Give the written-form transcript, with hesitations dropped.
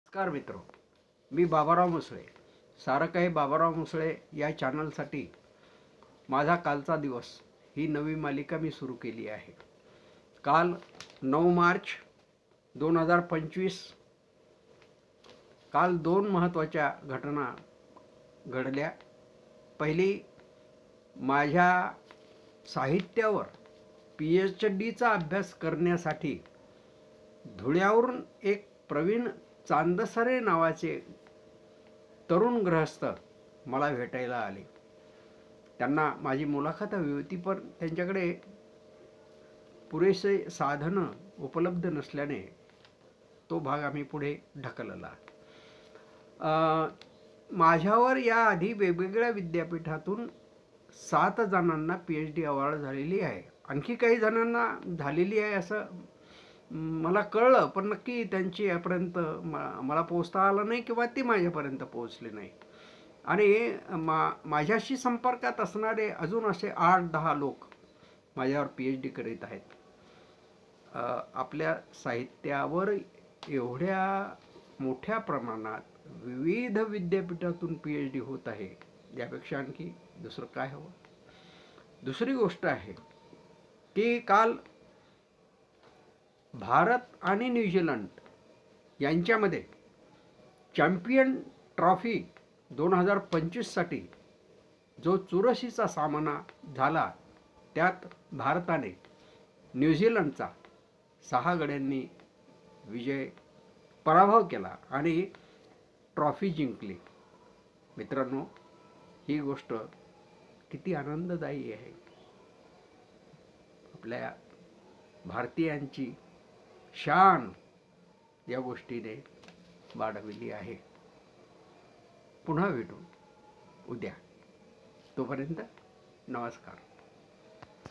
नमस्कार मित्र, मी बाबाराव मुसळे. सारं काही बाबाराव मुसळे या चॅनलसाठी माझा कालचा दिवस ही नवी मालिका मी सुरू केली आहे. काल 9 मार्च 2025 काल दोन महत्त्वाच्या घटना घडल्या. पहिली, माझ्या साहित्यावर PhDचा अभ्यास करण्यासाठी धुळ्यावरून एक प्रवीण चांदसरे नावाचे तरुण गृहस्थ मला भेटायला आले. त्यांना माझी मुलाखत हवी होती, पण त्यांच्याकडे पुरेसे साधनं उपलब्ध नसल्याने तो भाग आम्ही पुढे ढकलला. माझ्यावर याआधी वेगवेगळ्या विद्यापीठातून 7 जणांना PhD अवॉर्ड झालेली आहे. आणखी काही जणांना झालेली आहे असं मला कळलं, पण नक्की त्यांची यापर्यंत मला पोचता आलं नाही किंवा ती माझ्यापर्यंत पोचली नाही. आणि माझ्याशी संपर्कात असणारे अजून असे 8-10 लोक माझ्यावर PhD करीत आहेत. आपल्या साहित्यावर एवढ्या मोठ्या प्रमाणात विविध विद्यापीठातून PhD होत आहे, यापेक्षा आणखी दुसरं काय हवं. दुसरी गोष्ट आहे की काल भारत आणि न्यूझीलंड यांच्यामध्ये चॅम्पियन ट्रॉफी 2025साठी जो चुरशीचा सामना झाला, त्यात भारताने न्यूझीलंडचा 6 गड्यांनी पराभव केला आणि ट्रॉफी जिंकली. मित्रांनो, ही गोष्ट किती आनंददायी आहे. आपल्या भारतीयांची शान या गोष्टीने वाढविली आहे. पुन्हा भेटू उद्या. तोपर्यंत नमस्कार.